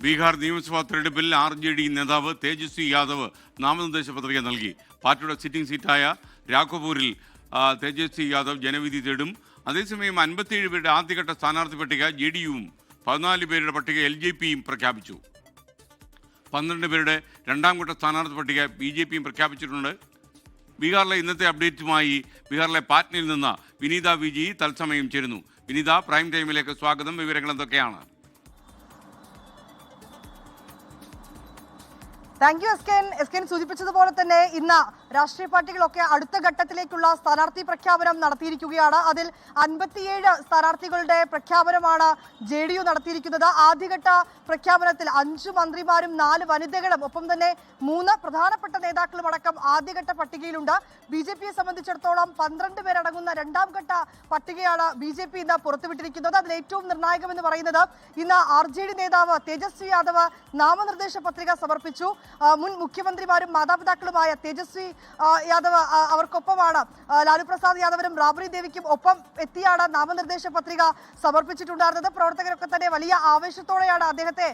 ബീഹാർ നിയമസഭാ തെരഞ്ഞെടുപ്പിൽ RJD നേതാവ് തേജസ്വി യാദവ് നാമനിർദ്ദേശ പത്രിക നൽകി. പാർട്ടിയുടെ സിറ്റിംഗ് സീറ്റായ രാഘോപൂരിൽ തേജസ്വി യാദവ് ജനവിധി തേടും. അതേസമയം 57 പേരുടെ ആദ്യഘട്ട സ്ഥാനാർത്ഥി പട്ടിക JDUവും 14 പേരുടെ പട്ടിക LJPയും പ്രഖ്യാപിച്ചു. 12 പേരുടെ രണ്ടാം ഘട്ട സ്ഥാനാർത്ഥി പട്ടിക BJPയും പ്രഖ്യാപിച്ചിട്ടുണ്ട്. ബീഹാറിലെ ഇന്നത്തെ അപ്ഡേറ്റുമായി ബീഹാറിലെ പാറ്റ്നയിൽ നിന്ന് വിനീത VG തത്സമയം ചേരുന്നു. വിനീത, പ്രൈം ടൈമിലേക്ക് സ്വാഗതം. വിവരങ്ങൾ എന്തൊക്കെയാണ്? താങ്ക് യു എസ്കെൻ സൂചിപ്പിച്ചതുപോലെ തന്നെ ഇന്ന് രാഷ്ട്രീയ പാർട്ടികളൊക്കെ അടുത്ത ഘട്ടത്തിലേക്കുള്ള സ്ഥാനാർത്ഥി പ്രഖ്യാപനം നടത്തിയിരിക്കുകയാണ്. അതിൽ 57 സ്ഥാനാർത്ഥികളുടെ പ്രഖ്യാപനമാണ് JDU നടത്തിയിരിക്കുന്നത്. ആദ്യഘട്ട പ്രഖ്യാപനത്തിൽ 5 മന്ത്രിമാരും 4 വനിതകളും ഒപ്പം തന്നെ 3 പ്രധാനപ്പെട്ട നേതാക്കളും അടക്കം ആദ്യഘട്ട പട്ടികയിലുണ്ട്. BJPയെ സംബന്ധിച്ചിടത്തോളം 12 പേരടങ്ങുന്ന രണ്ടാം ഘട്ട പട്ടികയാണ് BJP ഇന്ന് പുറത്തുവിട്ടിരിക്കുന്നത്. അതിൽ ഏറ്റവും നിർണായകമെന്ന് പറയുന്നത് ഇന്ന് RJD നേതാവ് തേജസ്വി യാദവ് നാമനിർദ്ദേശ പത്രിക സമർപ്പിച്ചു. മുൻ മുഖ്യമന്ത്രിമാരും മാതാപിതാക്കളുമായ തേജസ്വി യാദവ് അവർക്കൊപ്പമാണ് ലാലു പ്രസാദ് യാദവിനും റാബ്രി ദേവിക്കും ഒപ്പം എത്തിയാണ് നാമനിർദ്ദേശ പത്രിക സമർപ്പിച്ചിട്ടുണ്ടായിരുന്നത്. പ്രവർത്തകരൊക്കെ തന്നെ വലിയ ആവേശത്തോടെയാണ് അദ്ദേഹത്തെ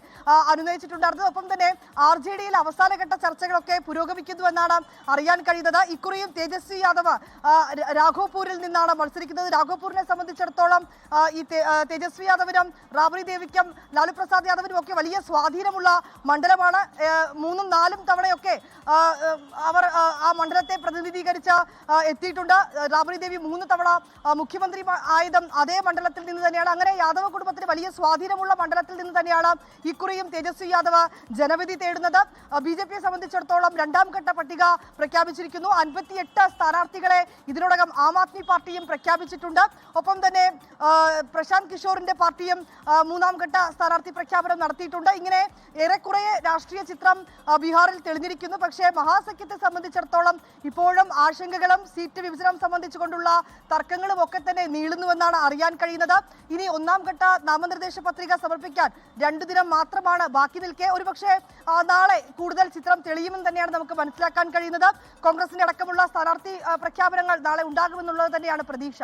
അനുനയിച്ചിട്ടുണ്ടായിരുന്നത്. ഒപ്പം തന്നെ RJDയിൽ അവസാനഘട്ട ചർച്ചകളൊക്കെ പുരോഗമിക്കുന്നുവെന്നാണ് അറിയാൻ കഴിയുന്നത്. ഇക്കുറിയും തേജസ്വി യാദവ് രാഘോപൂരിൽ നിന്നാണ് മത്സരിക്കുന്നത്. രാഘോപൂരിനെ സംബന്ധിച്ചിടത്തോളം ഈ തേജസ്വി യാദവിനും റാബ്രി ദേവിക്കും ലാലു പ്രസാദ് യാദവിനും ഒക്കെ വലിയ സ്വാധീനമുള്ള മണ്ഡലമാണ്. 3ഉം 4ഉം തവണയൊക്കെ അവർ ആ മണ്ഡലത്തെ പ്രതിനിധീകരിച്ച് എത്തിയിട്ടുണ്ട്. റാബ്രി ദേവി 3 തവണ മുഖ്യമന്ത്രി ആയതും അതേ മണ്ഡലത്തിൽ നിന്ന് തന്നെയാണ്. അങ്ങനെ യാദവ് കുടുംബത്തിന് വലിയ സ്വാധീനമുള്ള മണ്ഡലത്തിൽ നിന്ന് തന്നെയാണ് ഇക്കുറിയും തേജസ്വി യാദവ് ജനവിധി തേടുന്നത്. BJPയെ സംബന്ധിച്ചിടത്തോളം രണ്ടാം ഘട്ട പട്ടിക പ്രഖ്യാപിച്ചിരിക്കുന്നു. 58 സ്ഥാനാർത്ഥികളെ ഇതിനോടകം ആം ആദ്മി പാർട്ടിയും പ്രഖ്യാപിച്ചിട്ടുണ്ട്. ഒപ്പം തന്നെ പ്രശാന്ത് കിഷോറിന്റെ പാർട്ടിയും 3ാം ഘട്ട സ്ഥാനാർത്ഥി പ്രഖ്യാപനം നടത്തിയിട്ടുണ്ട്. ഇങ്ങനെ ഏറെക്കുറെ രാഷ്ട്രീയ ചിത്രം ബീഹാറിൽ തെളിഞ്ഞിരിക്കുന്നു. പക്ഷേ മഹാസഖ്യത്തെ സംബന്ധിച്ചിടത്തോളം ഇപ്പോഴും ആശങ്കകളും സീറ്റ് വിഭജനം സംബന്ധിച്ചുകൊണ്ടുള്ള തർക്കങ്ങളും ഒക്കെ തന്നെ നീളുന്നുവെന്നാണ് അറിയാൻ കഴിയുന്നത്. ഇനി 1ാം ഘട്ട നാമനിർദ്ദേശ പത്രിക സമർപ്പിക്കാൻ 2 ദിനം മാത്രമാണ് ബാക്കി നിൽക്കെ ഒരുപക്ഷെ നാളെ കൂടുതൽ ചിത്രം തെളിയുമെന്ന് തന്നെയാണ് നമുക്ക് മനസ്സിലാക്കാൻ കഴിയുന്നത്. കോൺഗ്രസിന്റെ അടക്കമുള്ള സ്ഥാനാർത്ഥി പ്രഖ്യാപനങ്ങൾ നാളെ ഉണ്ടാകുമെന്നുള്ളത് തന്നെയാണ് പ്രതീക്ഷ.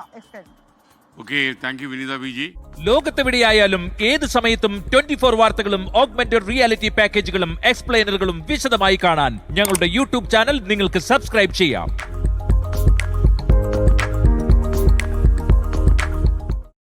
ലോകത്തെവിടെയായാലും ഏത് സമയത്തും 24 വാർത്തകളും ഓഗ്മെന്റഡ് റിയാലിറ്റി പാക്കേജുകളും എക്സ്പ്ലെയിനറുകളും വിശദമായി കാണാൻ ഞങ്ങളുടെ YouTube ചാനൽ നിങ്ങൾക്ക് സബ്സ്ക്രൈബ് ചെയ്യാം.